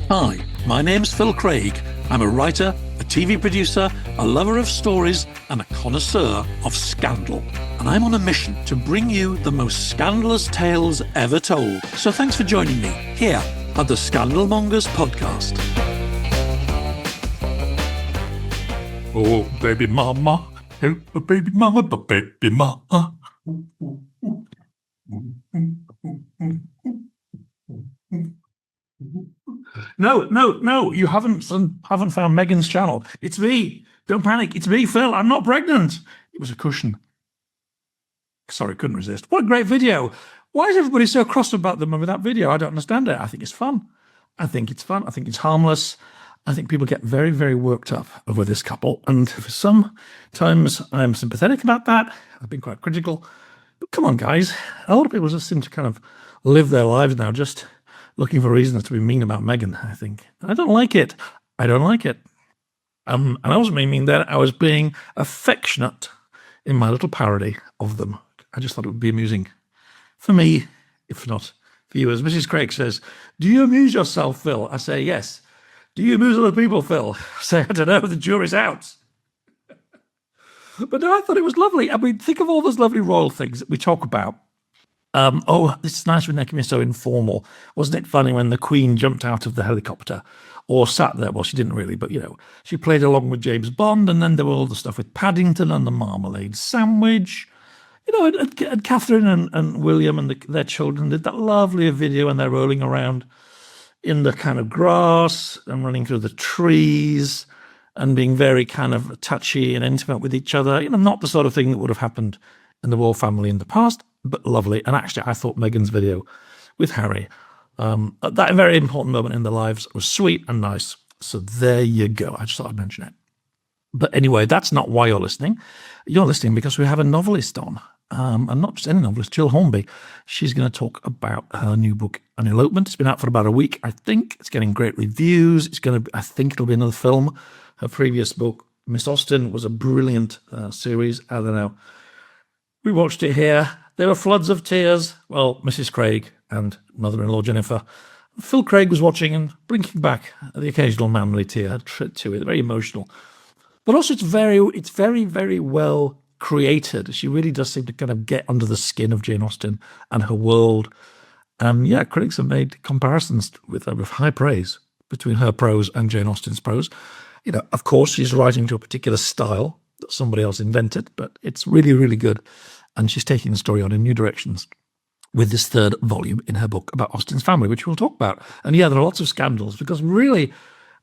Hi, my name's Phil Craig. I'm a writer, a TV producer, a lover of stories, and a connoisseur of scandal. And I'm on a mission to bring you the most scandalous tales ever told. So thanks for joining me here at the Scandal Mongers podcast. Oh, baby mama, oh, baby mama, but baby mama. No, you haven't found Megan's channel. It's me. Don't panic. It's me, Phil. I'm not pregnant. It was a cushion. Sorry, couldn't resist. What a great video. Why is everybody so cross about them with that video? I don't understand it. I think it's fun. I think it's harmless. I think people get very, very worked up over this couple. And for sometimes I'm sympathetic about that. I've been quite critical. But come on, guys. A lot of people just seem to kind of live their lives now just looking for reasons to be mean about Meghan, I think. I don't like it. I don't like it. And I wasn't meaning that. I was being affectionate in my little parody of them. I just thought it would be amusing for me, if not for you. As Mrs. Craig says, do you amuse yourself, Phil? I say, yes. Do you amuse other people, Phil? I say, I don't know, the jury's out. But no, I thought it was lovely. I mean, think of all those lovely royal things that we talk about. This is nice when they can be so informal. Wasn't it funny when the Queen jumped out of the helicopter or sat there? Well, she didn't really, but, she played along with James Bond, and then there were all the stuff with Paddington and the marmalade sandwich. And Catherine and William and their children did that lovely video when they're rolling around in the kind of grass and running through the trees and being very kind of touchy and intimate with each other. Not the sort of thing that would have happened in the royal family in the past, but lovely. And actually, I thought Meghan's video with Harry, at that very important moment in their lives, was sweet and nice. So there you go. I just thought I'd mention it. But anyway, that's not why you're listening. You're listening because we have a novelist on. And not just any novelist, Gill Hornby. She's going to talk about her new book, An Elopement. It's been out for about a week, I think. It's getting great reviews. I think it'll be another film. Her previous book, Miss Austen, was a brilliant series. I don't know. We watched it here. There were floods of tears. Well, Mrs. Craig and mother-in-law Jennifer. Phil Craig was watching and blinking back at the occasional manly tear to it. Very emotional. But also it's very, very well created. She really does seem to kind of get under the skin of Jane Austen and her world. Critics have made comparisons with her with high praise between her prose and Jane Austen's prose. Of course, she's writing to a particular style that somebody else invented, but it's really, really good. And she's taking the story on in new directions with this third volume in her book about Austen's family, which we'll talk about. And there are lots of scandals because really,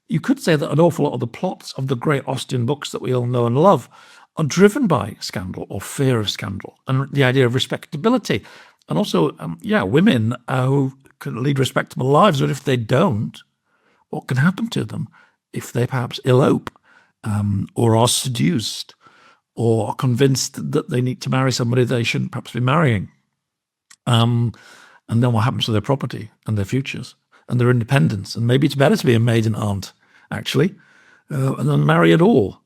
you could say that an awful lot of the plots of the great Austen books that we all know and love are driven by scandal or fear of scandal and the idea of respectability. And also, women who can lead respectable lives, but if they don't, what can happen to them if they perhaps elope or are seduced or are convinced that they need to marry somebody they shouldn't perhaps be marrying? And then what happens to their property and their futures and their independence? And maybe it's better to be a maiden aunt, actually, and then marry at all.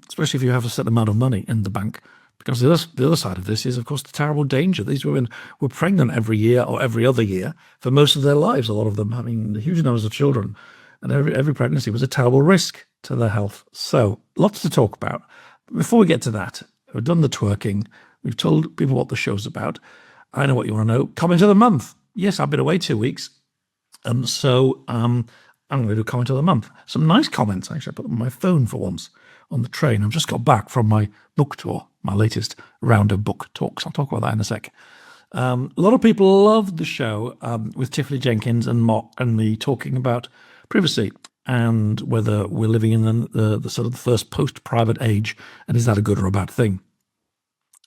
Especially if you have a certain amount of money in the bank, because the other side of this is, of course, the terrible danger. These women were pregnant every year or every other year for most of their lives, a lot of them having huge numbers of children, and every pregnancy was a terrible risk to their health. So lots to talk about. But before we get to that, we've done the twerking. We've told people what the show's about. I know what you want to know. Comment of the month. Yes, I've been away 2 weeks. So I'm going to do comment of the month. Some nice comments, actually. I put them on my phone for once on the train. I've just got back from my book tour, my latest round of book talks. I'll talk about that in a sec. A lot of people loved the show with Tiffany Jenkins and Mock and me talking about privacy and whether we're living in the sort of the first post-private age, and is that a good or a bad thing?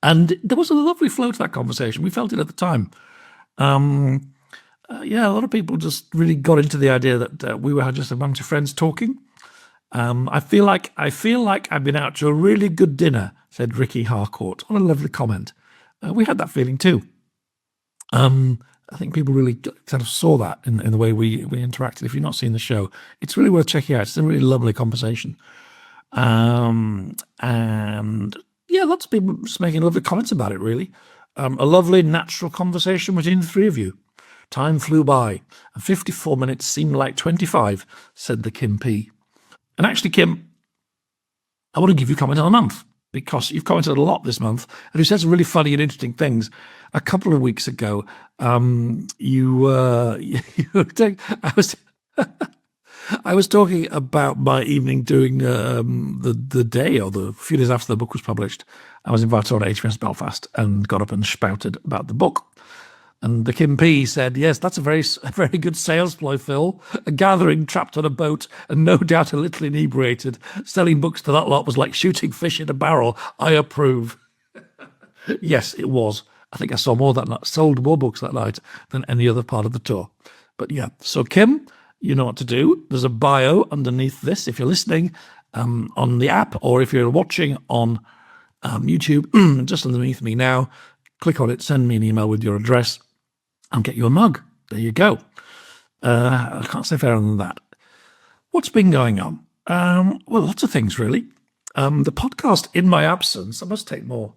And there was a lovely flow to that conversation. We felt it at the time. A lot of people just really got into the idea that we were just a bunch of friends talking. I feel like I've been out to a really good dinner, said Ricky Harcourt. What a lovely comment. We had that feeling too. I think people really kind of saw that in the way we interacted. If you've not seen the show, it's really worth checking out. It's a really lovely conversation. And lots of people just making lovely comments about it, really. A lovely natural conversation between the three of you. Time flew by, and 54 minutes seemed like 25, said the Kim P. And actually, Kim, I want to give you comment of the month, because you've commented a lot this month, and you said some really funny and interesting things. A couple of weeks ago, I was talking about my evening doing the day or the few days after the book was published. I was invited on HMS Belfast and got up and spouted about the book. And the Kim P said, yes, that's a very good sales ploy, Phil. A gathering trapped on a boat and no doubt a little inebriated. Selling books to that lot was like shooting fish in a barrel. I approve. Yes, it was. I think I sold more books that night than any other part of the tour. But yeah, so Kim, you know what to do. There's a bio underneath this if you're listening on the app, or if you're watching on YouTube, just underneath me now. Click on it, send me an email with your address, and get you a mug. There you go. I can't say fairer than that. What's been going on? Well, lots of things, really. The podcast in my absence, I must take more.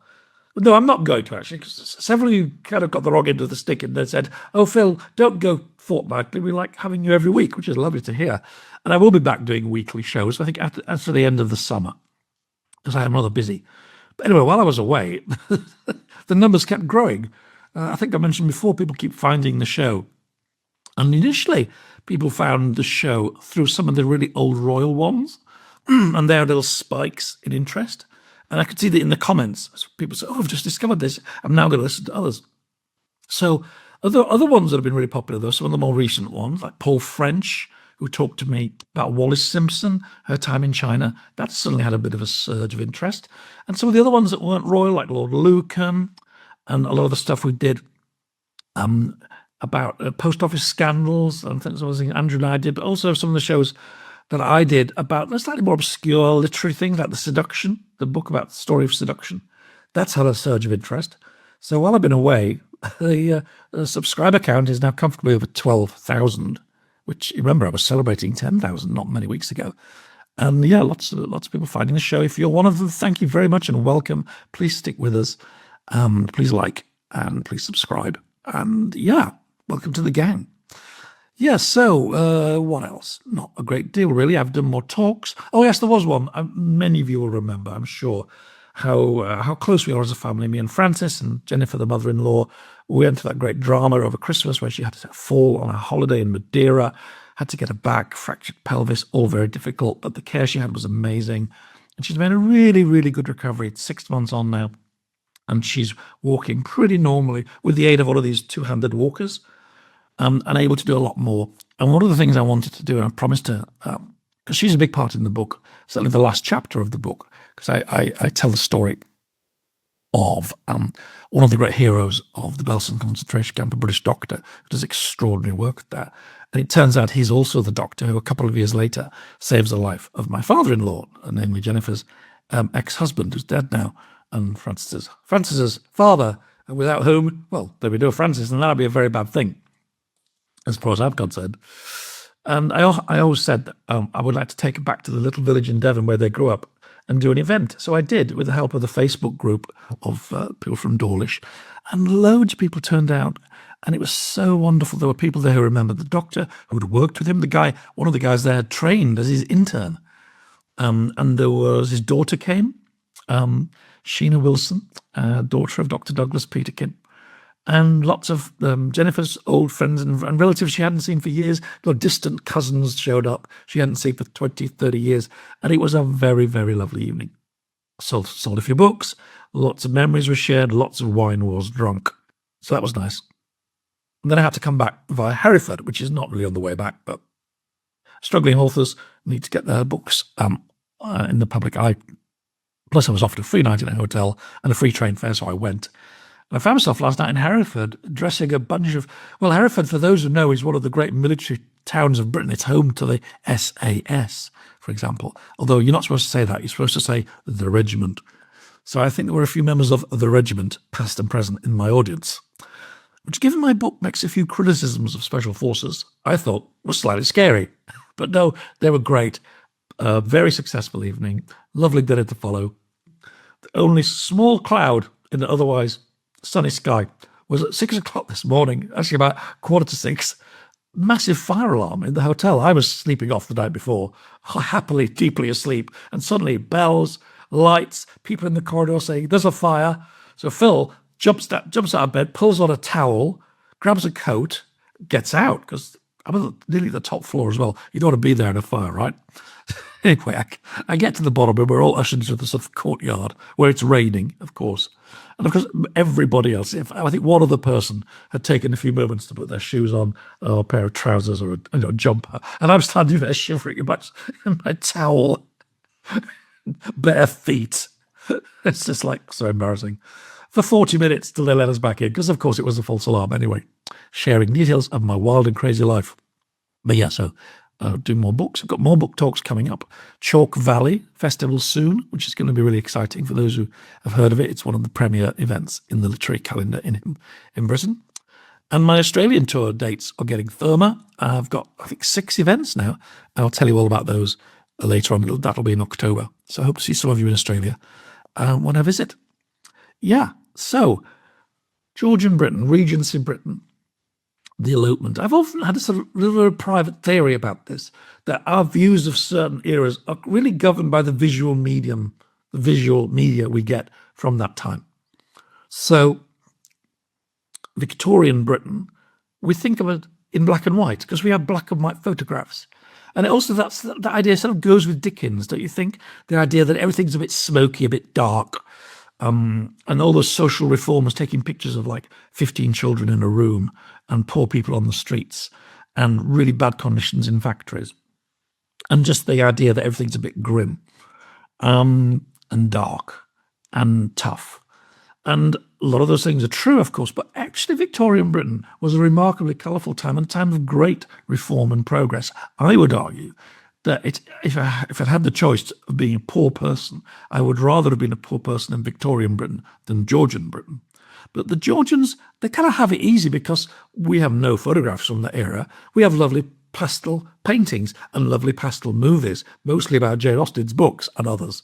No, I'm not going to, actually, because several of you kind of got the wrong end of the stick and they said, oh, Phil, don't go fortnightly. We like having you every week, which is lovely to hear. And I will be back doing weekly shows, I think, after the end of the summer, because I am rather busy. But anyway, while I was away, the numbers kept growing. I think I mentioned before, people keep finding the show. And initially, people found the show through some of the really old royal ones, and there are little spikes in interest. And I could see that in the comments, people say, oh, I've just discovered this. I'm now going to listen to others. So other ones that have been really popular, though, some of the more recent ones, like Paul French, who talked to me about Wallis Simpson, her time in China, that suddenly had a bit of a surge of interest. And some of the other ones that weren't royal, like Lord Lucan, and a lot of the stuff we did about post office scandals, and things Andrew and I did, but also some of the shows that I did about the slightly more obscure literary things like The Seduction, the book about the story of seduction. That's had a surge of interest. So while I've been away, the subscriber count is now comfortably over 12,000, which, remember, I was celebrating 10,000 not many weeks ago. And yeah, lots of people finding the show. If you're one of them, thank you very much and welcome. Please stick with us. Please like and please subscribe. And yeah, welcome to the gang. Yeah, so what else? Not a great deal, really. I've done more talks. Oh, yes, there was one. Many of you will remember, I'm sure, how close we are as a family. Me and Frances and Jennifer, the mother-in-law, we went to that great drama over Christmas where she had to fall on a holiday in Madeira, had to get her back, fractured pelvis, all very difficult, but the care she had was amazing. And she's made a really, really good recovery. It's 6 months on now, and she's walking pretty normally with the aid of one of these two-handed walkers. And able to do a lot more. And one of the things I wanted to do, and I promised her, because she's a big part in the book, certainly the last chapter of the book, because I tell the story of one of the great heroes of the Belsen concentration camp, a British doctor who does extraordinary work there. And it turns out he's also the doctor who a couple of years later saves the life of my father-in-law, namely Jennifer's ex-husband, who's dead now, and Frances's father, without whom, well, there we do a Frances, and that would be a very bad thing, as far as I'm concerned. And I always said that I would like to take it back to the little village in Devon where they grew up and do an event. So I did, with the help of the Facebook group of people from Dawlish. And loads of people turned out, and it was so wonderful. There were people there who remembered the doctor, who had worked with him. One of the guys there had trained as his intern. And there was his daughter came, Sheena Wilson, daughter of Dr. Douglas Peterkin. And lots of Jennifer's old friends and relatives she hadn't seen for years. Distant cousins showed up she hadn't seen for 20, 30 years. And it was a very, very lovely evening. Sold a few books, lots of memories were shared, lots of wine was drunk. So that was nice. And then I had to come back via Hereford, which is not really on the way back, but struggling authors need to get their books in the public eye. Plus I was offered a free night in a hotel and a free train fare, so I went. And I found myself last night in Hereford dressing a bunch of... Well, Hereford, for those who know, is one of the great military towns of Britain. It's home to the SAS, for example. Although you're not supposed to say that. You're supposed to say the regiment. So I think there were a few members of the regiment, past and present, in my audience, which, given my book makes a few criticisms of special forces, I thought was slightly scary. But no, they were great. Very successful evening. Lovely dinner to follow. The only small cloud in the otherwise sunny sky was at 6 o'clock this morning, actually about 5:45, massive fire alarm in the hotel. I was sleeping off the night before, happily, deeply asleep, and suddenly bells, lights, people in the corridor saying, "There's a fire." So Phil jumps out of bed, pulls on a towel, grabs a coat, gets out, because I'm on nearly the top floor as well. You don't want to be there in a fire, right? Anyway, I get to the bottom and we're all ushered into the sort of courtyard where it's raining, of course. And of course, everybody else, I think one other person had taken a few moments to put their shoes on, or a pair of trousers or a jumper. And I'm standing there shivering in my towel, bare feet. It's just like so embarrassing. For 40 minutes till they let us back in, because of course it was a false alarm anyway, sharing details of my wild and crazy life. But yeah, so do more books. I've got more book talks coming up. Chalk Valley Festival soon, which is going to be really exciting for those who have heard of it. It's one of the premier events in the literary calendar in Britain. And my Australian tour dates are getting firmer. I've got, I think, 6 events now. I'll tell you all about those later on. That'll be in October. So I hope to see some of you in Australia when I visit. Yeah, so Georgian Britain, Regency Britain, the elopement. I've often had a sort of little private theory about this, that our views of certain eras are really governed by the visual medium, the visual media we get from that time. So Victorian Britain, we think of it in black and white because we have black and white photographs. And also that idea sort of goes with Dickens, don't you think? The idea that everything's a bit smoky, a bit dark. And all those social reformers taking pictures of like 15 children in a room and poor people on the streets and really bad conditions in factories. And just the idea that everything's a bit grim and dark and tough. And a lot of those things are true, of course, but actually Victorian Britain was a remarkably colourful time and a time of great reform and progress. I would argue that if I'd had the choice of being a poor person, I would rather have been a poor person in Victorian Britain than Georgian Britain. But the Georgians, they kind of have it easy because we have no photographs from that era. We have lovely pastel paintings and lovely pastel movies, mostly about Jane Austen's books and others.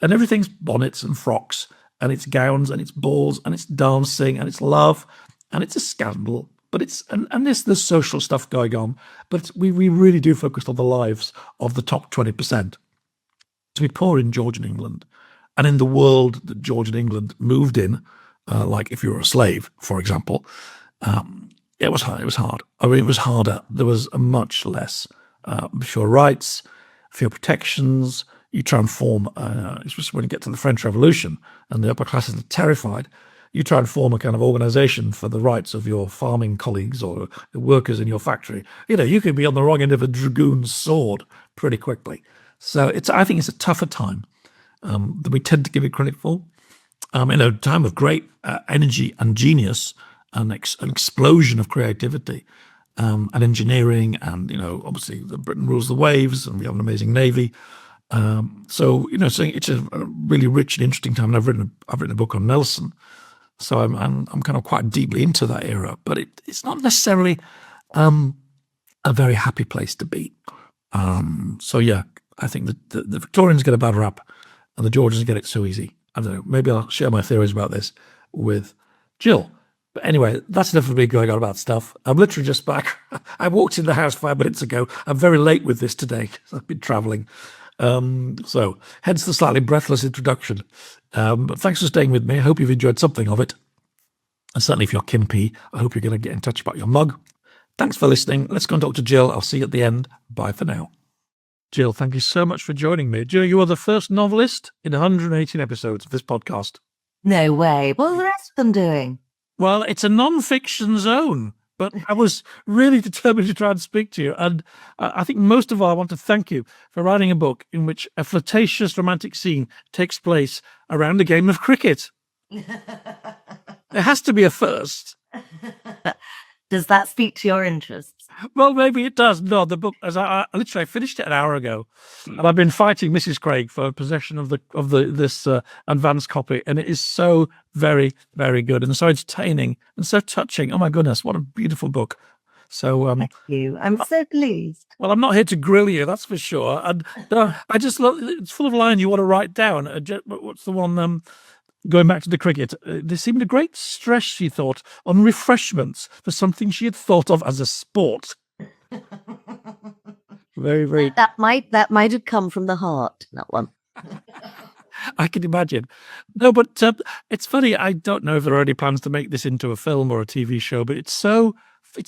And everything's bonnets and frocks, and it's gowns, and it's balls, and it's dancing, and it's love, and it's a scandal. But it's and there's social stuff going on, but we really do focus on the lives of the top 20%. To be poor in Georgian England, and in the world that Georgian England moved in, like if you were a slave, for example, it was hard. It was hard. I mean, it was harder. There was a much less for your rights, for your protections. You try and form, especially when you get to the French Revolution, and the upper classes are terrified. You try and form a kind of organisation for the rights of your farming colleagues or the workers in your factory. You could be on the wrong end of a dragoon's sword pretty quickly. So I think it's a tougher time than we tend to give it credit for. In a time of great energy and genius and an explosion of creativity and engineering, and obviously Britain rules the waves, and we have an amazing navy. So it's a really rich and interesting time. And I've written a book on Nelson. So I'm kind of quite deeply into that era, but it's not necessarily a very happy place to be. So yeah, I think that the Victorians get a bad rap and the Georgians get it so easy. I don't know, maybe I'll share my theories about this with Jill. But anyway, that's enough of me going on about stuff. I'm literally just back. I walked in the house 5 minutes ago. I'm very late with this today because I've been travelling. So hence the slightly breathless introduction. But thanks for staying with me. I hope you've enjoyed something of it. And certainly if you're Kim P, I hope you're going to get in touch about your mug. Thanks for listening. Let's go and talk to Jill. I'll see you at the end. Bye for now. Jill, thank you so much for joining me. Jill, you are the first novelist in 118 episodes of this podcast. No way. What are the rest of them doing? Well, it's a non-fiction zone, but I was really determined to try and speak to you. And I think most of all, I want to thank you for writing a book in which a flirtatious romantic scene takes place around a game of cricket. There has to be a first. Does that speak to your interests? Well, maybe it does. No, the book, as I literally finished it an hour ago, and I've been fighting Mrs. Craig for possession of this advanced copy, and it is so very, very good and so entertaining and so touching. Oh my goodness, what a beautiful book! So Thank you. I'm so pleased. Well, I'm not here to grill you, that's for sure. And I just love it's full of lines you want to write down. What's the one? going back to the cricket, there seemed a great stress, she thought, on refreshments for something she had thought of as a sport. Very, very. That might have come from the heart, that one. I can imagine. No, but it's funny. I don't know if there are any plans to make this into a film or a TV show, but it's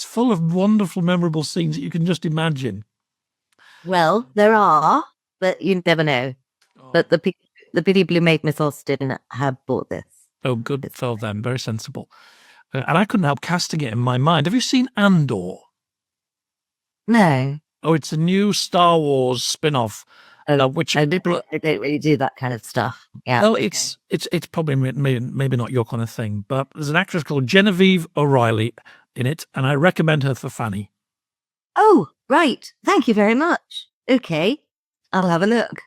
full of wonderful, memorable scenes that you can just imagine. Well, there are, but you never know. But the people who made Miss Austen have bought this. Oh, good for them. Very sensible. And I couldn't help casting it in my mind. Have you seen Andor? No. Oh, it's a new Star Wars spin-off. Which I don't really do that kind of stuff. Yeah. Well, it's probably maybe not your kind of thing, but there's an actress called Genevieve O'Reilly in it, and I recommend her for Fanny. Oh, right. Thank you very much. Okay. I'll have a look.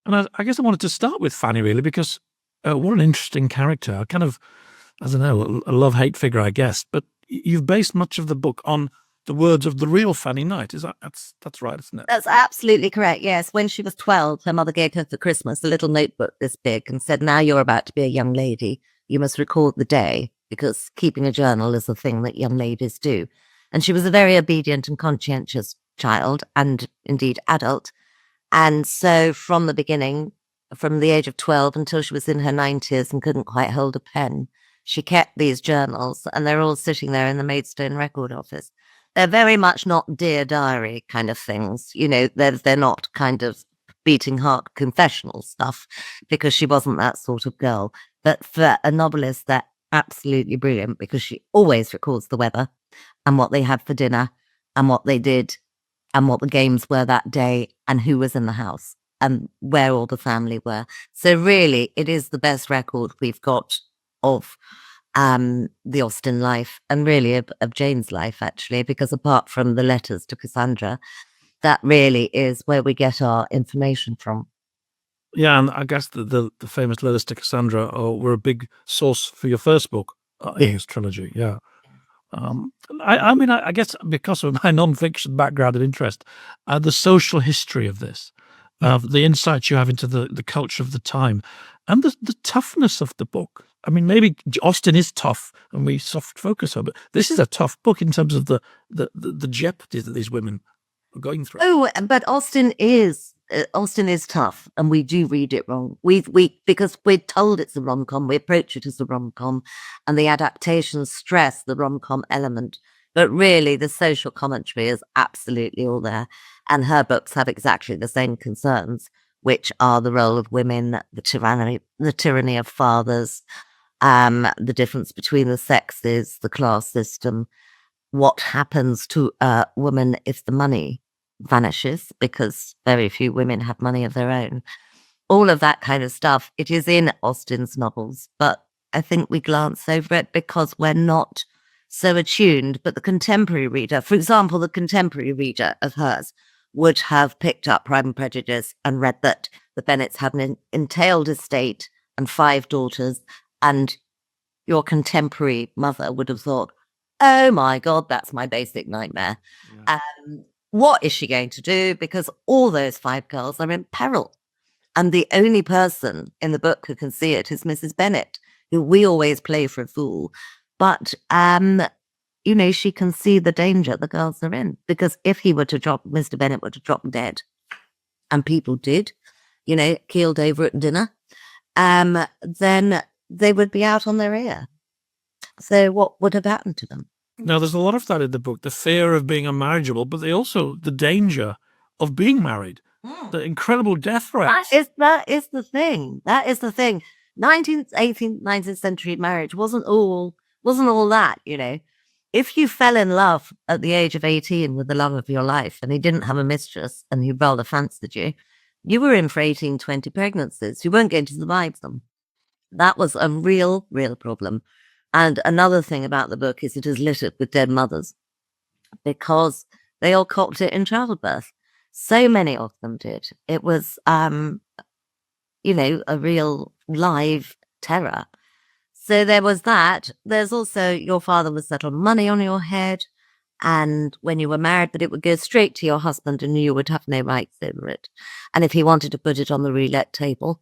And I guess I wanted to start with Fanny, really, because what an interesting character. I don't know, a love-hate figure, I guess. But you've based much of the book on the words of the real Fanny Knight. That's right, isn't it? That's absolutely correct. Yes. When she was 12, her mother gave her for Christmas a little notebook this big and said, now you're about to be a young lady. You must record the day, because keeping a journal is a thing that young ladies do. And she was a very obedient and conscientious child, and indeed adult. And so from the beginning, from the age of 12 until she was in her 90s and couldn't quite hold a pen, she kept these journals, and they're all sitting there in the Maidstone record office. They're very much not Dear Diary kind of things. You know, they're not kind of beating heart confessional stuff, because she wasn't that sort of girl. But for a novelist, they're absolutely brilliant, because she always records the weather and what they had for dinner and what they did and what the games were that day and who was in the house and where all the family were. So really, it is the best record we've got of the Austen life, and really of Jane's life, actually, because apart from the letters to Cassandra, that really is where we get our information from. Yeah, and I guess the famous letters to Cassandra were a big source for your first book, his trilogy. Yeah. I guess because of my non-fiction background and interest, the social history of this, the insights you have into the culture of the time, and the toughness of the book. I mean, maybe Austen is tough, and we soft focus her, but this is a tough book in terms of the jeopardy that these women are going through. Oh, but Austen is tough, and we do read it wrong. Because we're told it's a rom-com, we approach it as a rom-com, and the adaptations stress the rom-com element. But really, the social commentary is absolutely all there, and her books have exactly the same concerns, which are the role of women, the tyranny of fathers, the difference between the sexes, the class system, what happens to a woman if the money vanishes, because very few women have money of their own. All of that kind of stuff. It is in Austen's novels, but I think we glance over it because we're not so attuned. But the contemporary reader, for example, the contemporary reader of hers would have picked up Pride and Prejudice and read that the Bennets had an entailed estate and 5 daughters, and your contemporary mother would have thought, oh my God, that's my basic nightmare. Yeah. What is she going to do? Because all those 5 girls are in peril. And the only person in the book who can see it is Mrs. Bennet, who we always play for a fool. But, you know, she can see the danger the girls are in. Because if he were to drop, Mr. Bennet were to drop dead, and people did, you know, keeled over at dinner, then they would be out on their ear. So what would have happened to them? Now, there's a lot of that in the book, the fear of being unmarriageable, but the danger of being married, the incredible death threats. That is the thing. 19th, 18th, 19th century marriage wasn't all that, you know. If you fell in love at the age of 18 with the love of your life, and he didn't have a mistress and he rather fancied you, you were in for 18, 20 pregnancies. You weren't going to survive them. That was a real problem. And another thing about the book is it is littered with dead mothers, because they all copped it in childbirth. So many of them did. It was, you know, a real live terror. So there was that. There's also your father would settle money on your head, and when you were married, but it would go straight to your husband and you would have no rights over it. And if he wanted to put it on the roulette table,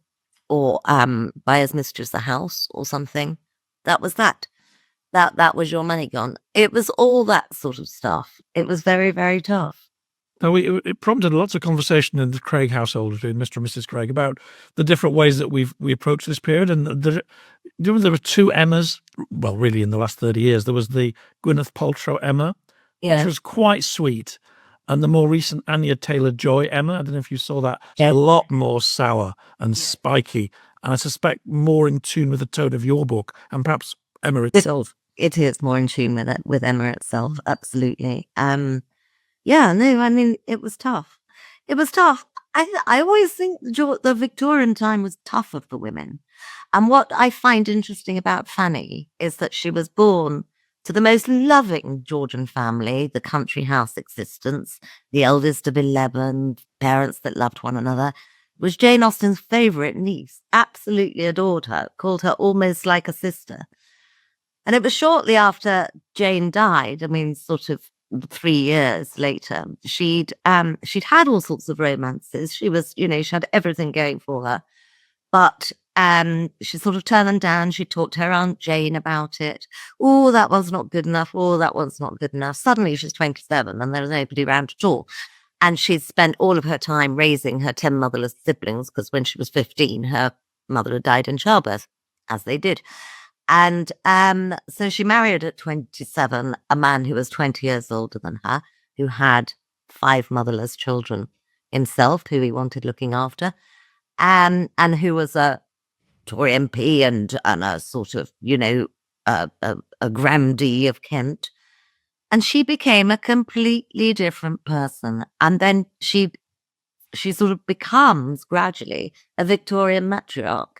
or buy his mistress a house or something. That was that. That was your money gone. It was all that sort of stuff. It was very, very tough. Now, it prompted lots of conversation in the Craig household between Mr. and Mrs. Craig about the different ways that we approach this period. And there were two Emmas. Well, really, in the last 30 years, there was the Gwyneth Paltrow Emma, Yeah. which was quite sweet, and the more recent Anya Taylor-Joy Emma. I don't know if you saw that. Yeah. A lot more sour and spiky, and I suspect more in tune with the tone of your book and perhaps Emma itself. It is more in tune with Emma itself, absolutely. Yeah, no, I mean, it was tough. It was tough. I always think the Victorian time was tougher for women. And what I find interesting about Fanny is that she was born to the most loving Georgian family, the country house existence, the eldest of 11, parents that loved one another, was Jane Austen's favourite niece, absolutely adored her, called her almost like a sister. And it was shortly after Jane died, I mean, sort of 3 years later, she'd had all sorts of romances. She was, she had everything going for her. But she sort of turned them down. She talked to her Aunt Jane about it. Oh, that one's not good enough. Oh, that one's not good enough. Suddenly she's 27 and there's nobody around at all. And she'd spent all of her time raising her 10 motherless siblings because when she was 15, her mother had died in childbirth, as they did. And so she married at 27 a man who was 20 years older than her, who had 5 motherless children himself, who he wanted looking after, and who was a Tory MP and a sort of, a grandee of Kent. And she became a completely different person. And then she sort of becomes gradually a Victorian matriarch.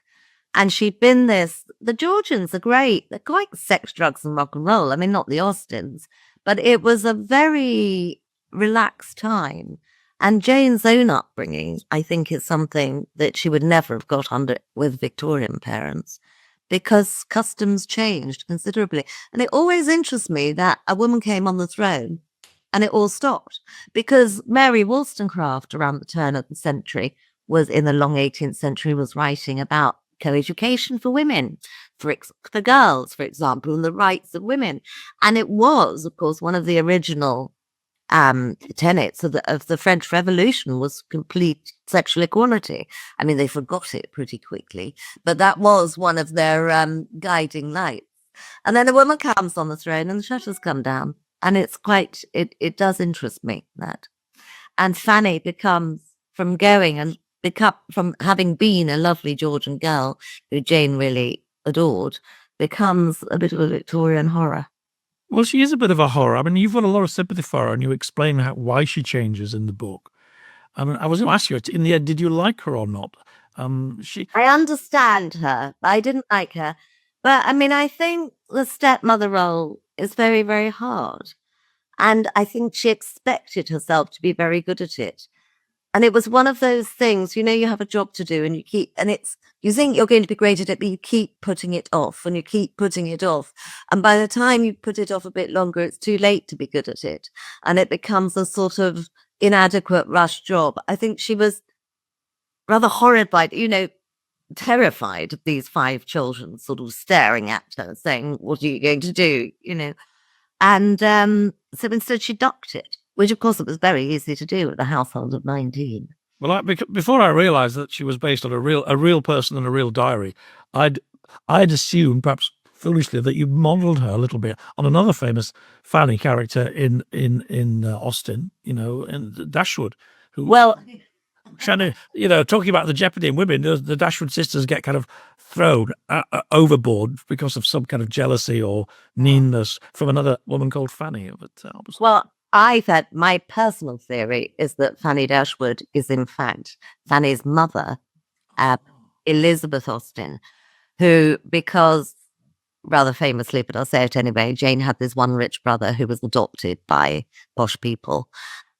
And she'd been the Georgians are great. They're quite sex, drugs and rock and roll. I mean, not the Austens, but it was a very relaxed time. And Jane's own upbringing, I think, is something that she would never have got under with Victorian parents because customs changed considerably. And it always interests me that a woman came on the throne and it all stopped because Mary Wollstonecraft around the turn of the century was in the long 18th century was writing about co-education for women, for girls, for example, and the rights of women. And it was, of course, one of the original tenets of the French Revolution was complete sexual equality. I mean, they forgot it pretty quickly, but that was one of their guiding lights. And then a woman comes on the throne and the shutters come down. And it's quite, it does interest me, that. And Fanny becomes, from having been a lovely Georgian girl who Jane really adored, becomes a bit of a Victorian horror. Well, she is a bit of a horror. I mean, you've got a lot of sympathy for her, and you explain why she changes in the book. I mean, I was going to ask you, in the end, did you like her or not? I understand her. I didn't like her. But, I mean, I think the stepmother role is very, very hard. And I think she expected herself to be very good at it. And it was one of those things, you have a job to do and you think you're going to be great at it, but you keep putting it off and you keep putting it off. And by the time you put it off a bit longer, it's too late to be good at it. And it becomes a sort of inadequate rush job. I think she was rather horrified, terrified of these 5 children sort of staring at her saying, what are you going to do? And so instead she ducked it. Which, of course, it was very easy to do with a household of 19. Well, before I realised that she was based on a real person and a real diary, I'd assumed, perhaps foolishly, that you modelled her a little bit on another famous Fanny character in Austen, in Dashwood. Talking about the jeopardy in women, the Dashwood sisters get kind of thrown overboard because of some kind of jealousy or meanness from another woman called Fanny. Well, my personal theory is that Fanny Dashwood is in fact Fanny's mother, Elizabeth Austen, who, because rather famously, but I'll say it anyway, Jane had this one rich brother who was adopted by posh people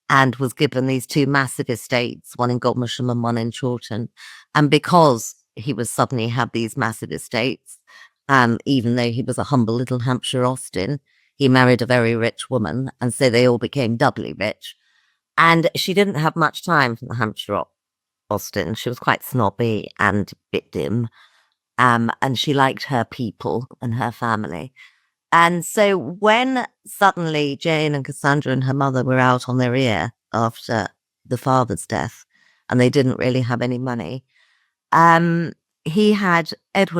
and was given these 2 massive estates, one in Godmersham and one in Chawton. And because he was suddenly had these massive estates, even though he was a humble little Hampshire Austen, he married a very rich woman, and so they all became doubly rich. And she didn't have much time for the Hampshire Austen. She was quite snobby and a bit dim. And she liked her people and her family. And so when suddenly Jane and Cassandra and her mother were out on their ear after the father's death, and they didn't really have any money, Edward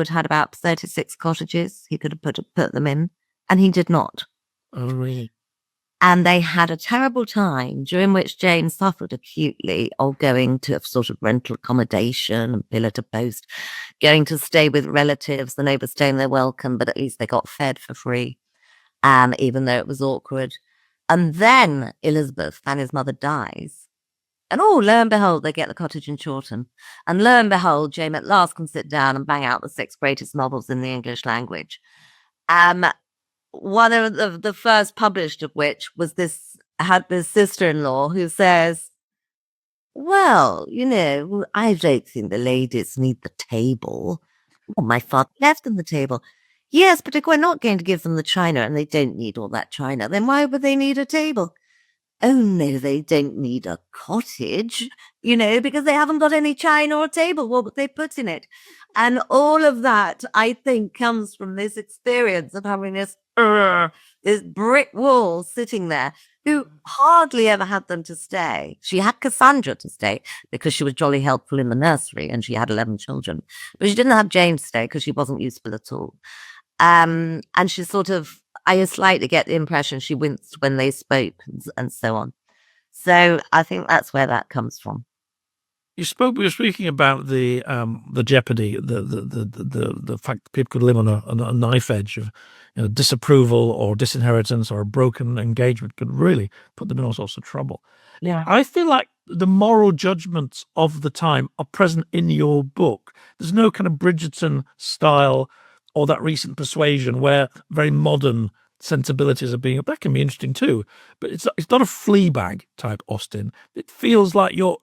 had about 36 cottages he could have put them in, and he did not. Oh, really? And they had a terrible time, during which Jane suffered acutely of going to sort of rental accommodation and pillar to post, going to stay with relatives and overstaying their welcome, but at least they got fed for free, even though it was awkward. And then Elizabeth and his mother dies. And lo and behold, they get the cottage in Chawton. And lo and behold, Jane at last can sit down and bang out the 6 greatest novels in the English language. One of the first published of which was had this sister-in-law who says, well, I don't think the ladies need the table. Well, my father left them the table. Yes, but if we're not going to give them the china and they don't need all that china, then why would they need a table? Oh, no, they don't need a cottage, because they haven't got any china or table. What would they put in it? And all of that, I think, comes from this experience of having this brick wall sitting there, who hardly ever had them to stay. She had Cassandra to stay because she was jolly helpful in the nursery and she had 11 children. But she didn't have Jane to stay because she wasn't useful at all. And she sort of, I slightly get the impression she winced when they spoke and so on. So I think that's where that comes from. We were speaking about the jeopardy, the fact that people could live on a knife edge of disapproval or disinheritance, or a broken engagement could really put them in all sorts of trouble. Yeah. I feel like the moral judgments of the time are present in your book. There's no kind of Bridgerton style or that recent Persuasion where very modern sensibilities are being, that can be interesting too, but it's not a Fleabag type Austen. It feels like you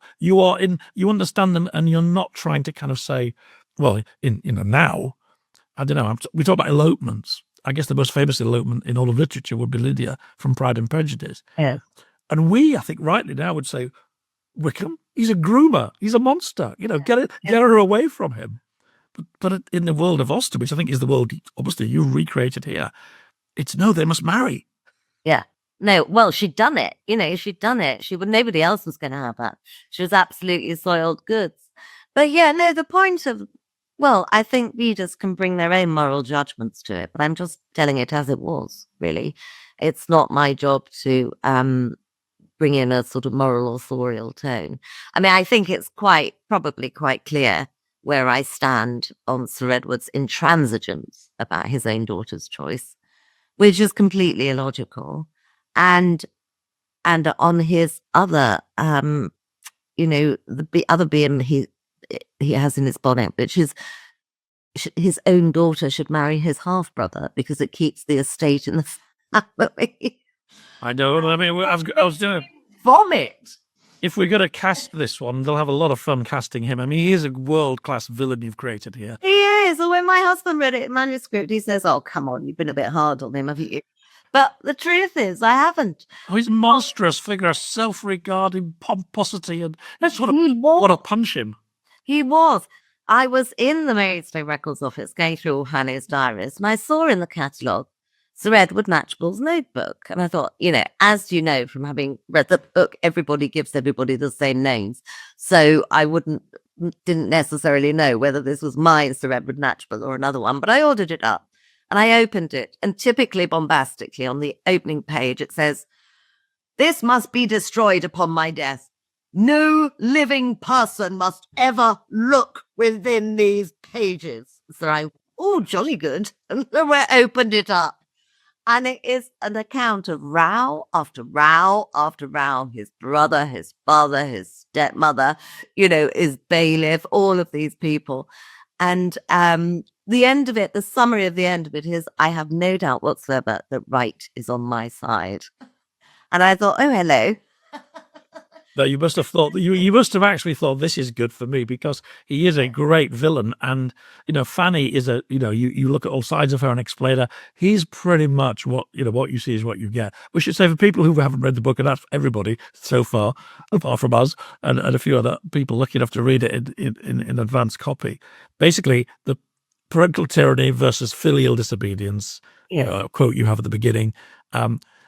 understand them, and you're not trying to kind of say, well, now, I don't know, we talk about elopements. I guess the most famous elopement in all of literature would be Lydia from Pride and Prejudice. Yeah. And we, I think rightly now, would say, Wickham, he's a groomer, he's a monster, get her away from him. But in the world of Austen, which I think is the world obviously you recreated here, it's no, they must marry. Yeah. No, well, she'd done it. She'd done it. Nobody else was going to have that. She was absolutely soiled goods. But yeah, no, the point of, well, I think readers can bring their own moral judgments to it, but I'm just telling it as it was, really. It's not my job to bring in a sort of moral authorial tone. I mean, I think it's probably quite clear where I stand on Sir Edward's intransigence about his own daughter's choice, which is completely illogical, and on his other, the other being he has in his bonnet, which is his own daughter should marry his half brother because it keeps the estate in the family. I know. I mean, I was doing vomit. If we're going to cast this one, they'll have a lot of fun casting him. I mean, he is a world-class villain you've created here. He is. Well, when my husband read it in manuscript, he says, oh, come on, you've been a bit hard on him, haven't you? But the truth is, I haven't. Oh, he's a monstrous figure, a self-regarding pomposity, and that's what a punch him. He was. I was in the Maidstone Records office going through all Hannah's diaries, and I saw in the catalogue Sir Edward Knatchbull's notebook. And I thought, as you know from having read the book, everybody gives everybody the same names. So I didn't necessarily know whether this was my Sir Edward Knatchbull or another one, but I ordered it up and I opened it. And typically bombastically on the opening page, it says, "This must be destroyed upon my death. No living person must ever look within these pages." So jolly good. And we opened it up. And it is an account of row after row after row. His brother, his father, his stepmother, his bailiff, all of these people. And the end of it, the summary of the end of it is, I have no doubt whatsoever that right is on my side. And I thought, oh, hello. No, you must have thought you must have actually thought this is good for me, because he is a great villain, and Fanny is you look at all sides of her and explain her. He's pretty much what you see is what you get. We should say, for people who haven't read the book, and that's everybody so far, apart from us and a few other people lucky enough to read it in advance copy. Basically, the parental tyranny versus filial disobedience. Quote you have at the beginning.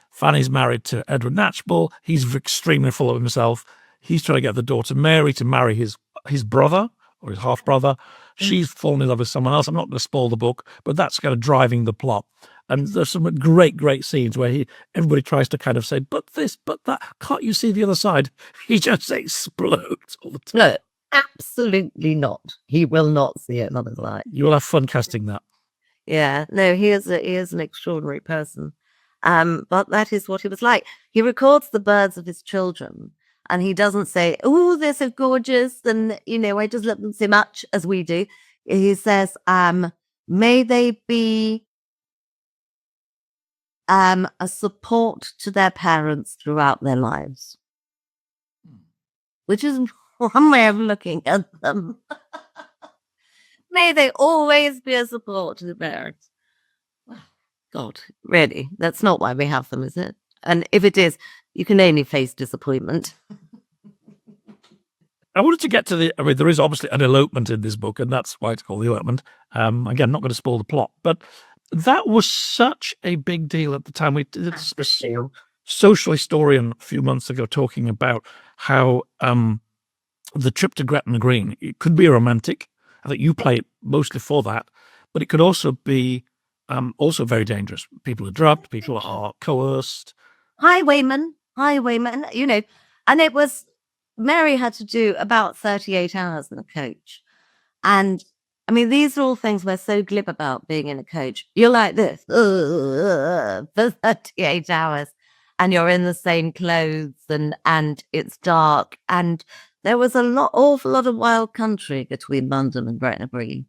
Fanny's married to Edward Knatchbull. He's extremely full of himself. He's trying to get the daughter Mary to marry his brother or his half brother. She's fallen in love with someone else. I'm not going to spoil the book, but that's kind of driving the plot. And there's some great scenes where everybody tries to kind of say, but this, but that. Can't you see the other side? He just explodes all the time. No, absolutely not. He will not see another light. You will have fun casting that. Yeah, no, he is an extraordinary person. But that is what he was like. He records the birds of his children, and he doesn't say, "Oh, they're so gorgeous," and I just love them so much, as we do. He says, "May they be a support to their parents throughout their lives," which is one way of looking at them. May they always be a support to the parents. God, really? That's not why we have them, is it? And if it is, you can only face disappointment. I wanted to get to there is obviously an elopement in this book, and that's why it's called The Elopement. Again, not going to spoil the plot, but that was such a big deal at the time. We did a social historian a few months ago talking about how the trip to Gretna Green, it could be romantic. I think you play it mostly for that, but it could also be also very dangerous. People are drugged, people are coerced. Highwaymen, and it was, Mary had to do about 38 hours in a coach. And I mean, these are all things we're so glib about being in a coach. You're like this for 38 hours, and you're in the same clothes, and it's dark. And there was awful lot of wild country between London and Gretna Green.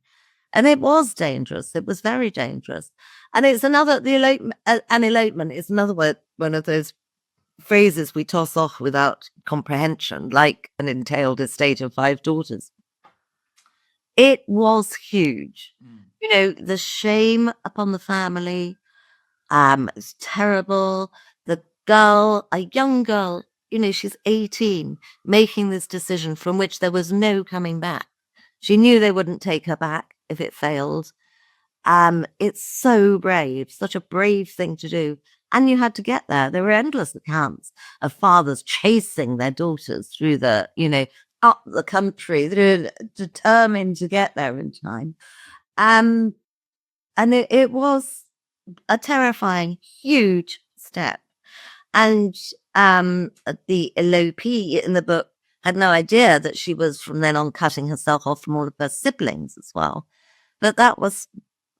And it was dangerous. It was very dangerous. And it's an elopement is another word, one of those phrases we toss off without comprehension, like an entailed estate of 5 daughters. It was huge. The shame upon the family, it's terrible. The girl, a young girl, she's 18, making this decision from which there was no coming back. She knew they wouldn't take her back if it failed. It's so brave, such a brave thing to do. And you had to get there. There were endless accounts of fathers chasing their daughters through the, up the country. They're determined to get there in time. And it was a terrifying, huge step. And the elopee in the book had no idea that she was from then on cutting herself off from all of her siblings as well. But that was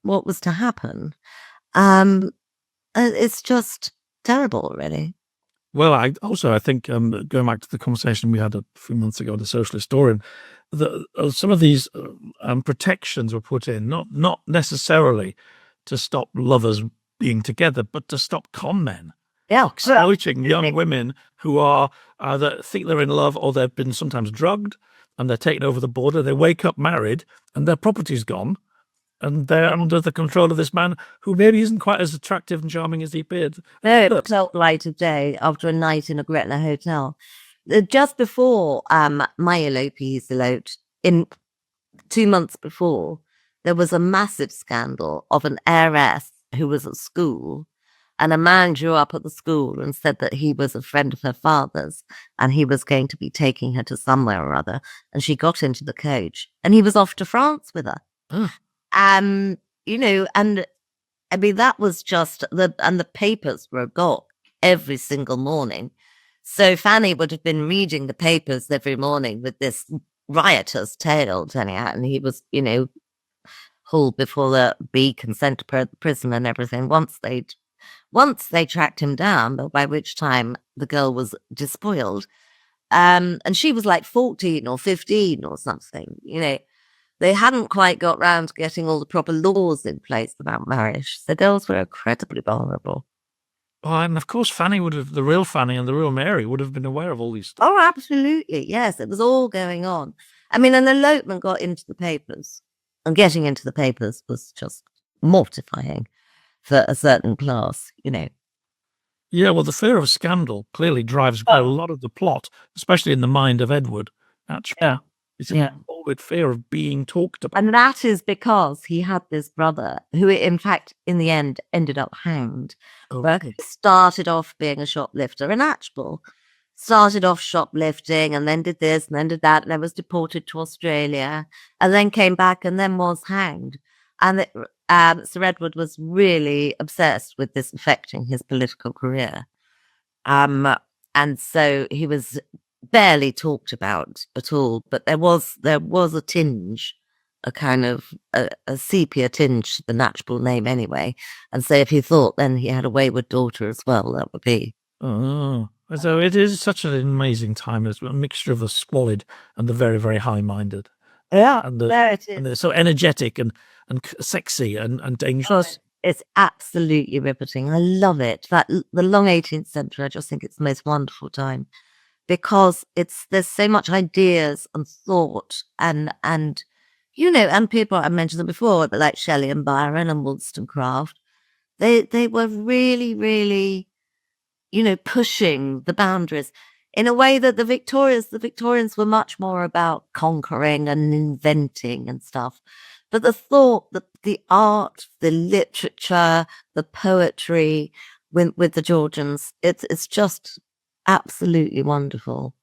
what was to happen. It's just terrible, really. Well, I think going back to the conversation we had a few months ago with the social historian, some of these protections were put in, not necessarily to stop lovers being together, but to stop con men. Yeah, exploiting young women who are that think they're in love, or they've been sometimes drugged and they're taken over the border. They wake up married and their property's gone, and they're under the control of this man who maybe isn't quite as attractive and charming as he appeared. No, it felt light of day after a night in a Gretna hotel. Just before my elopees eloped, in 2 months before, there was a massive scandal of an heiress who was at school. And a man drew up at the school and said that he was a friend of her father's, and he was going to be taking her to somewhere or other. And she got into the coach, and he was off to France with her. And I mean, that was just and the papers were got every single morning. So Fanny would have been reading the papers every morning with this riotous tale turning out, and he was, hauled before the beak and sent to prison and everything once they tracked him down, but by which time the girl was despoiled. And she was like 14 or 15 or something. They hadn't quite got round to getting all the proper laws in place about marriage. So girls were incredibly vulnerable. Oh, and of course, the real Fanny and the real Mary would have been aware of all these stuff. Oh, absolutely. Yes, it was all going on. I mean, an elopement got into the papers, and getting into the papers was just mortifying for a certain class, you know. Yeah, well, the fear of scandal clearly drives a lot of the plot, especially in the mind of Edward. Actually, it's a morbid fear of being talked about. And that is because he had this brother who, in fact, in the end, ended up hanged. Okay. Started off being a shoplifter in Atchball. Started off shoplifting and then did this and then did that and then was deported to Australia and then came back and then was hanged. And Sir Edward was really obsessed with this affecting his political career. And so he was barely talked about at all, but there was a tinge, a kind of a sepia tinge to the Natchball name anyway. And so if he thought then he had a wayward daughter as well, that would be. Oh, so it is such an amazing time. It's a mixture of the squalid and the very, very high-minded. Yeah, and there it is. And they're so energetic and sexy and dangerous. It's absolutely riveting. I love it. The long 18th century, I just think it's the most wonderful time because there's so much ideas and thought and you know, and people, I mentioned them before, but like Shelley and Byron and Wollstonecraft, they were really, really, you know, pushing the boundaries in a way that the Victorians were much more about conquering and inventing and stuff. But the thought, the art, the literature, the poetry with the Georgians, it's just absolutely wonderful.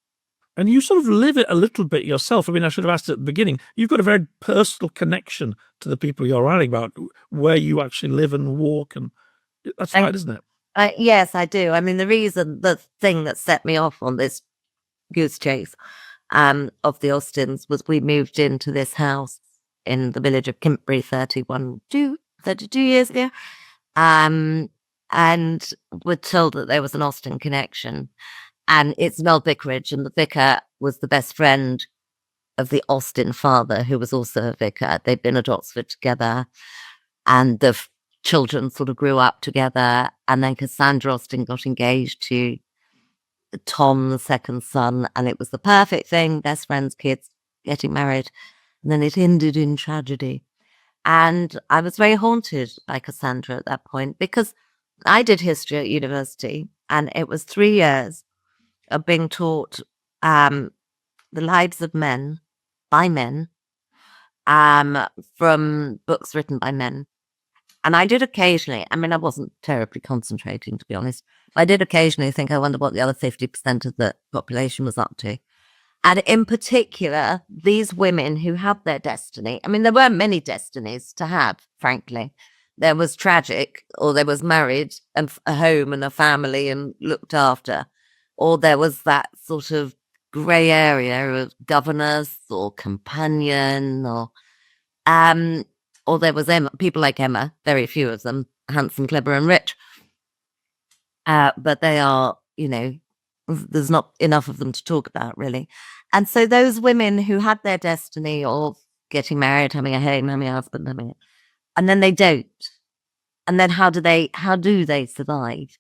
And you sort of live it a little bit yourself. I mean, I should have asked at the beginning. You've got a very personal connection to the people you're writing about, where you actually live and walk, and that's right, isn't it? Yes, I do. I mean, the thing that set me off on this goose chase of the Austens was we moved into this house in the village of Kimpbury 32 years ago. And we're told that there was an Austen connection. And it's an old vicarage, and the vicar was the best friend of the Austen father, who was also a vicar. They'd been at Oxford together, and the children sort of grew up together. And then Cassandra Austen got engaged to Tom, the second son, and it was the perfect thing, best friends, kids, getting married. And then it ended in tragedy. And I was very haunted by Cassandra at that point because I did history at university, and it was 3 years of being taught the lives of men by men from books written by men. And I did occasionally, I mean, I wasn't terribly concentrating, to be honest. I did occasionally think, I wonder what the other 50% of the population was up to. And in particular, these women who had their destiny. I mean, there weren't many destinies to have, frankly. There was tragic, or there was married and a home and a family and looked after. Or there was that sort of grey area of governess or companion, or there was Emma, people like Emma, very few of them, handsome, clever, and rich. But they are, you know, there's not enough of them to talk about, really. And so those women who had their destiny of getting married, having a home, having a husband, and then they don't. And then how do they survive?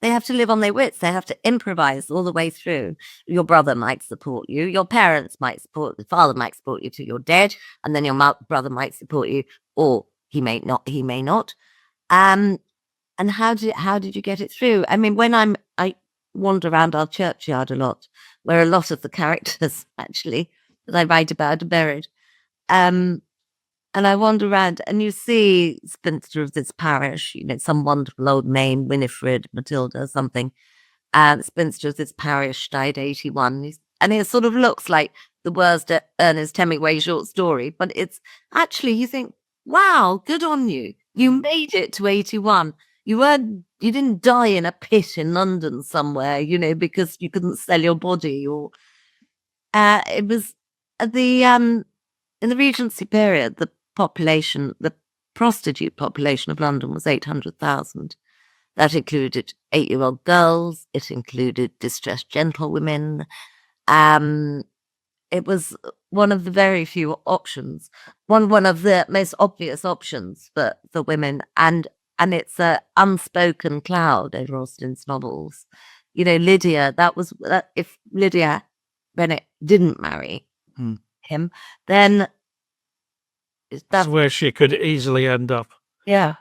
They have to live on their wits. They have to improvise all the way through. Your brother might support you. Your parents might support, the father might support you till you're dead. And then your brother might support you, or he may not. And how did you get it through? I mean, when I wander around our churchyard a lot, where a lot of the characters actually that I write about are buried. And I wander around and you see spinster of this parish, you know, some wonderful old name, Winifred, Matilda, something. Spinster of this parish died 81. And it sort of looks like the worst Ernest Hemingway short story, but it's actually, you think, wow, good on you. You made it to 81. You didn't die in a pit in London somewhere, you know, because you couldn't sell your body, or it was in the Regency period, the prostitute population of London was 800,000. That included 8-year-old girls. It included distressed gentlewomen. It was one of the very few options, one of the most obvious options for women. And and it's a unspoken cloud over Austen's novels. You know, Lydia, if Lydia Bennet didn't marry him, then That's that's where she could easily end up. yeah.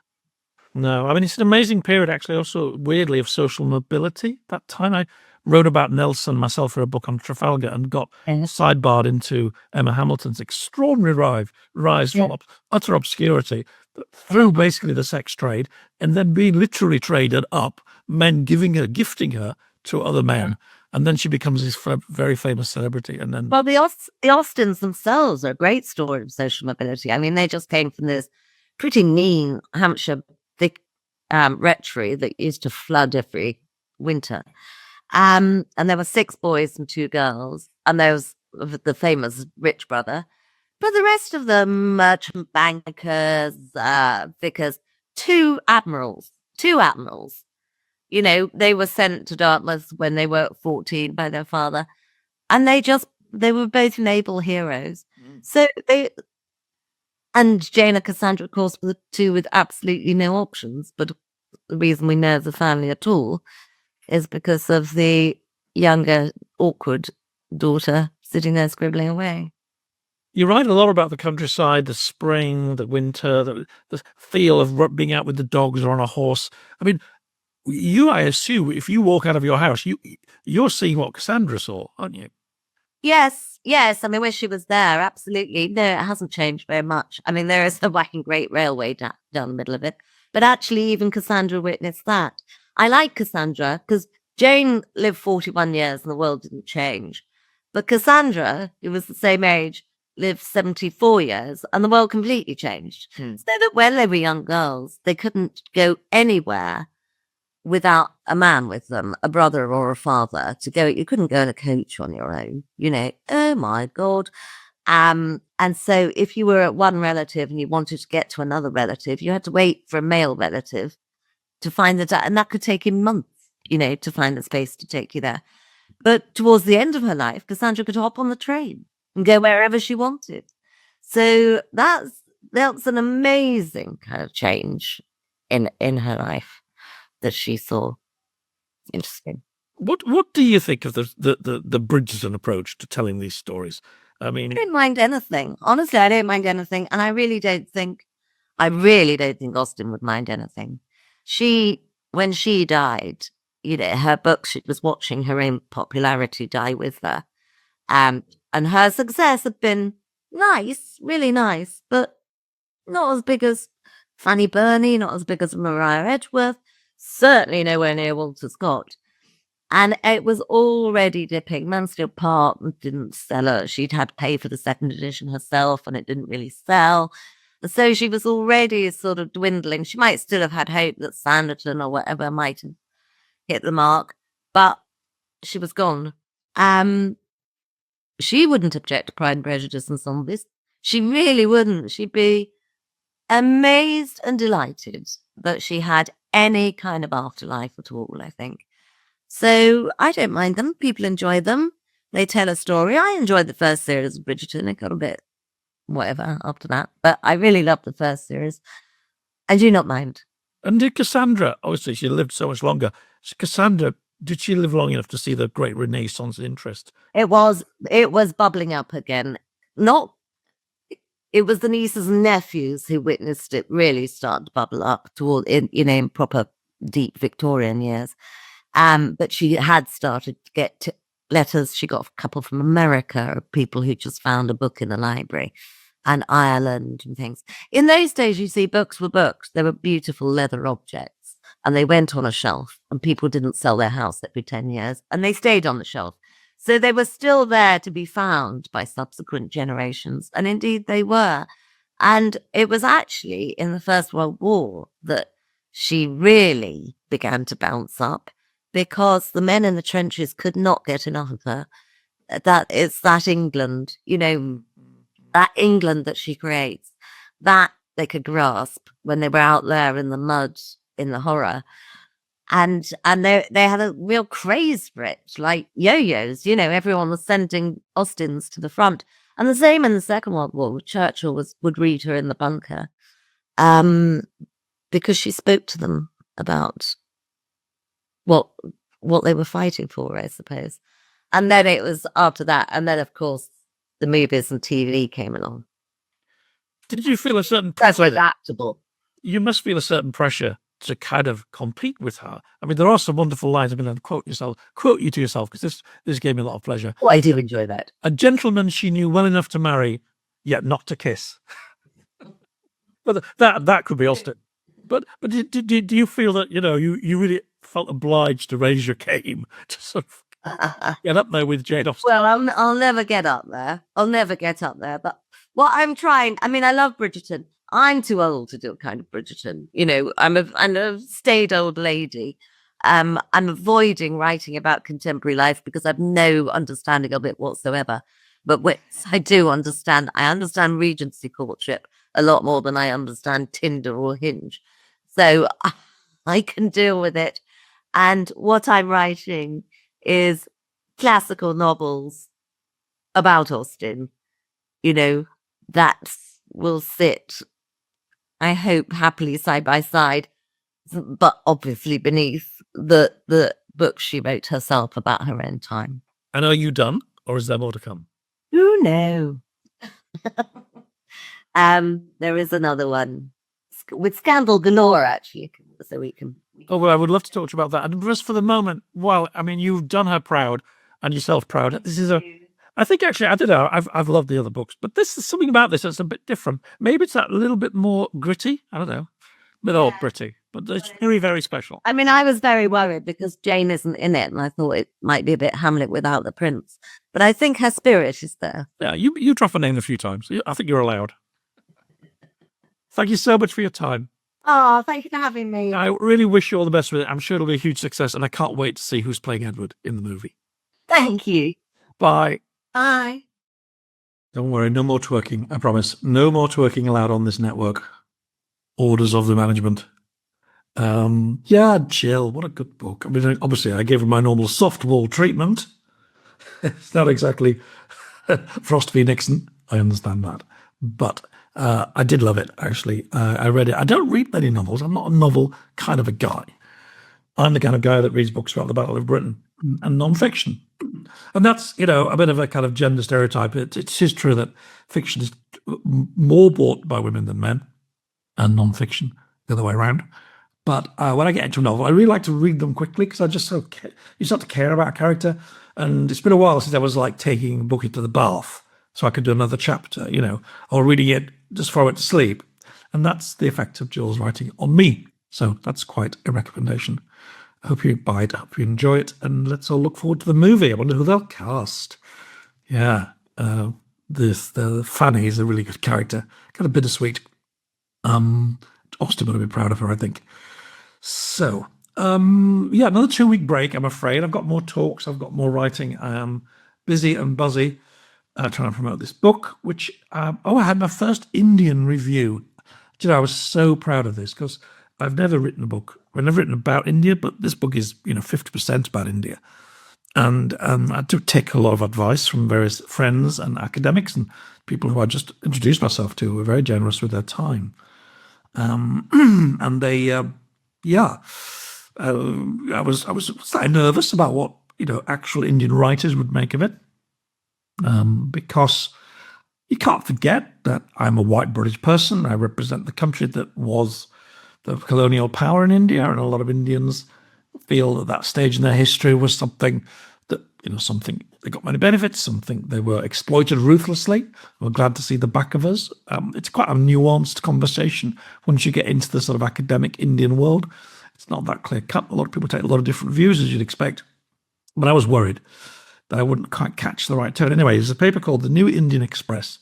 No, I mean, it's an amazing period, actually, also weirdly, of social mobility. That time I wrote about Nelson myself for a book on Trafalgar and got sidebarred into Emma Hamilton's extraordinary rise from utter obscurity through basically the sex trade and then being literally traded up, men gifting her to other men. And then she becomes this very famous celebrity. And then, Well, the Austens themselves are a great story of social mobility. I mean, they just came from this pretty mean Hampshire thick rectory that used to flood every winter. And there were 6 boys and 2 girls, and there was the famous rich brother. But the rest of them, merchant bankers, vicars, 2 admirals. You know, they were sent to Dartmouth when they were 14 by their father. And they were both naval heroes. So and Jane and Cassandra, of course, were the 2 with absolutely no options. But the reason we know the family at all is because of the younger, awkward daughter sitting there scribbling away. You write a lot about the countryside, the spring, the winter, the feel of being out with the dogs or on a horse. I mean, I assume, if you walk out of your house, you're seeing what Cassandra saw, aren't you? Yes. I mean, when she was there, absolutely. No, it hasn't changed very much. I mean, there is a whacking great railway down the middle of it. But actually, even Cassandra witnessed that. I like Cassandra because Jane lived 41 years and the world didn't change. But Cassandra, who was the same age, lived 74 years and the world completely changed. So that when they were young girls, they couldn't go anywhere without a man with them, a brother or a father to go. You couldn't go in a coach on your own, you know. Oh my God. And so if you were at one relative and you wanted to get to another relative, you had to wait for a male relative to find and that could take him months, you know, to find the space to take you there. But towards the end of her life, Cassandra could hop on the train and go wherever she wanted. So that's an amazing kind of change in her life that she saw. Interesting. What do you think of the Bridgerton approach to telling these stories? I mean, I don't mind anything. Honestly, I don't mind anything, and I really don't think Austen would mind anything. When she died, you know, her book, she was watching her own popularity die with her, and her success had been nice, really nice, but not as big as Fanny Burney, not as big as Maria Edgeworth, certainly nowhere near Walter Scott. And it was already dipping. Mansfield Park didn't sell her. She'd had to pay for the 2nd edition herself, and it didn't really sell. So she was already sort of dwindling. She might still have had hope that Sanditon or whatever might have hit the mark, but she was gone. She wouldn't object to Pride and Prejudice and some of this. She really wouldn't. She'd be amazed and delighted that she had any kind of afterlife at all, I think. So I don't mind them. People enjoy them. They tell a story. I enjoyed the first series of Bridgerton. It got a bit whatever after that, but I really loved the first series. I do not mind. And did Cassandra, obviously she lived so much longer, Cassandra, did she live long enough to see the great Renaissance interest? It was bubbling up again. It was the nieces and nephews who witnessed it really start to bubble up in proper deep Victorian years. But she had started to get letters. She got a couple from America, of people who just found a book in the library, and Ireland and things. In those days, you see, books were books. They were beautiful leather objects, and they went on a shelf, and people didn't sell their house every 10 years, and they stayed on the shelf. So they were still there to be found by subsequent generations, and indeed they were. And it was actually in the First World War that she really began to bounce up, because the men in the trenches could not get enough of her. It's that England, you know, that England that she creates, that they could grasp when they were out there in the mud, in the horror. And they had a real craze for it, like yo-yos, you know, everyone was sending Austens to the front. And the same in the Second World War. Churchill would read her in the bunker. because she spoke to them about what they were fighting for, I suppose. And then it was after that, and then of course the movies and TV came along. Did you feel a certain That's pressure? adaptable. You must feel a certain pressure to kind of compete with her. I mean, there are some wonderful lines. I'm going to quote you to yourself, because this gave me a lot of pleasure. Oh, I do enjoy that. A gentleman she knew well enough to marry, yet not to kiss. But that could be Austen. But do you feel that, you really felt obliged to raise your game to sort of get up there with Jane Austen? Well, I'll never get up there. But what I'm trying, I mean, I love Bridgerton. I'm too old to do a kind of Bridgerton. I'm a staid old lady. I'm avoiding writing about contemporary life because I've no understanding of it whatsoever. But I do understand. I understand Regency courtship a lot more than I understand Tinder or Hinge. So I can deal with it. And what I'm writing is classical novels about Austen, that will sit, I hope, happily side by side, but obviously beneath the book she wrote herself about her own time. And are you done, or is there more to come? Who knows? There is another one with scandal galore, actually, so we can. Oh, well, I would love to talk to you about that. And just for the moment, well, I mean, you've done her proud and yourself proud. This is I think actually, I don't know, I've loved the other books, but this is something about this that's a bit different. Maybe it's that little bit more gritty. I don't know, a bit old gritty, but it's very, very special. I mean, I was very worried because Jane isn't in it, and I thought it might be a bit Hamlet without the prince. But I think her spirit is there. Yeah, you drop her name a few times. I think you're allowed. Thank you so much for your time. Oh, thank you for having me. I really wish you all the best with it. I'm sure it'll be a huge success, and I can't wait to see who's playing Edward in the movie. Thank you. Bye. Bye. Don't worry, no more twerking, I promise. No more twerking allowed on this network. Orders of the management. Yeah, Jill, what a good book. I mean, obviously, I gave her my normal softball treatment. It's not exactly Frost v. Nixon. I understand that. But I did love it, actually. I read it. I don't read many novels. I'm not a novel kind of a guy. I'm the kind of guy that reads books about the Battle of Britain and non-fiction. And that's, a bit of a kind of gender stereotype. It is true that fiction is more bought by women than men, and non-fiction the other way around. But when I get into a novel, I really like to read them quickly because I just you start to care about a character. And it's been a while since I was like taking a book into the bath so I could do another chapter, or reading it just before I went to sleep. And that's the effect of Jill's writing on me. So that's quite a recommendation. I hope you buy it. I hope you enjoy it. And let's all look forward to the movie. I wonder who they'll cast. Yeah. The Fanny is a really good character. Kind of bittersweet. Austen would have been proud of her, I think. So, another 2-week break, I'm afraid. I've got more talks. I've got more writing. I am busy and buzzy trying to promote this book, which, I had my first Indian review. I was so proud of this because I've never written a book. I've never written about India, but this book is, 50% about India. And I had to take a lot of advice from various friends and academics and people who I just introduced myself to, who were very generous with their time. And they, I was slightly nervous about what, actual Indian writers would make of it. Because you can't forget that I'm a white British person. I represent the country that was the colonial power in India, and a lot of Indians feel that that stage in their history was something that, something they got many benefits, something they were exploited ruthlessly. We're glad to see the back of us. It's quite a nuanced conversation once you get into the sort of academic Indian world. It's not that clear cut. A lot of people take a lot of different views, as you'd expect. But I was worried that I wouldn't quite catch the right tone. Anyway, there's a paper called The New Indian Express.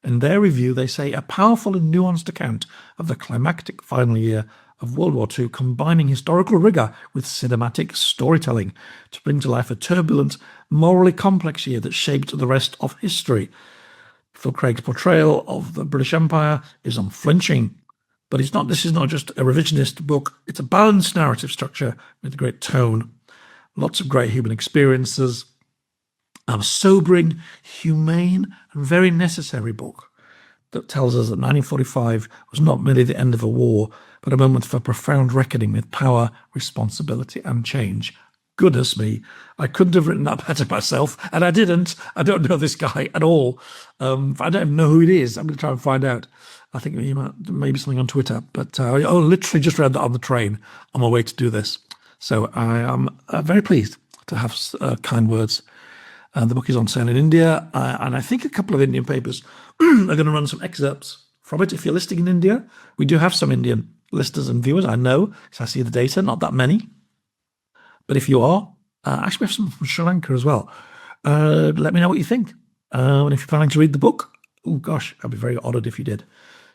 In their review, they say a powerful and nuanced account of the climactic final year of World War II, combining historical rigour with cinematic storytelling to bring to life a turbulent, morally complex year that shaped the rest of history. Phil Craig's portrayal of the British Empire is unflinching, but this is not just a revisionist book. It's a balanced narrative structure with great tone, lots of great human experiences, a sobering, humane, and very necessary book that tells us that 1945 was not merely the end of a war, but a moment for profound reckoning with power, responsibility, and change. Goodness me, I couldn't have written that better myself, and I didn't. I don't know this guy at all. I don't even know who it is. I'm going to try and find out. I think maybe something on Twitter, but I literally just read that on the train on my way to do this. So I am very pleased to have kind words. The book is on sale in India, and I think a couple of Indian papers are going to run some excerpts from it. If you're listing in India, we do have some Indian listeners and viewers, I know, because I see the data, not that many. But if you are, actually we have some from Sri Lanka as well. Let me know what you think. And if you're planning to read the book, oh gosh, I'd be very honoured if you did.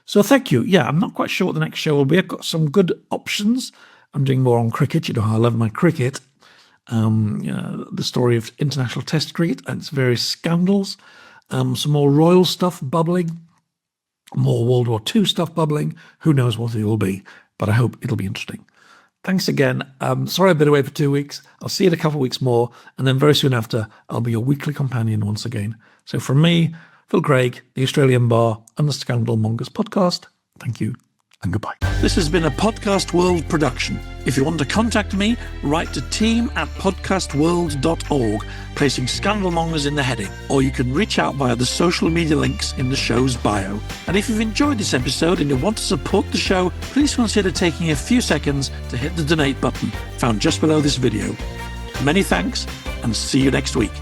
So thank you. Yeah, I'm not quite sure what the next show will be. I've got some good options. I'm doing more on cricket. You know how I love my cricket. The story of international test cricket and its various scandals. Some more royal stuff bubbling. More World War II stuff bubbling. Who knows what it will be, but I hope it'll be interesting. Thanks again. Sorry I've been away for 2 weeks. I'll see you in a couple of weeks more, and then very soon after, I'll be your weekly companion once again. So from me, Phil Craig, the Australian Bar, and the Scandal Mongers podcast, thank you and goodbye. This has been a Podcast World production. If you want to contact me, write to team@podcastworld.org, placing Scandalmongers in the heading, or you can reach out via the social media links in the show's bio. And if you've enjoyed this episode and you want to support the show, please consider taking a few seconds to hit the donate button found just below this video. Many thanks, and see you next week.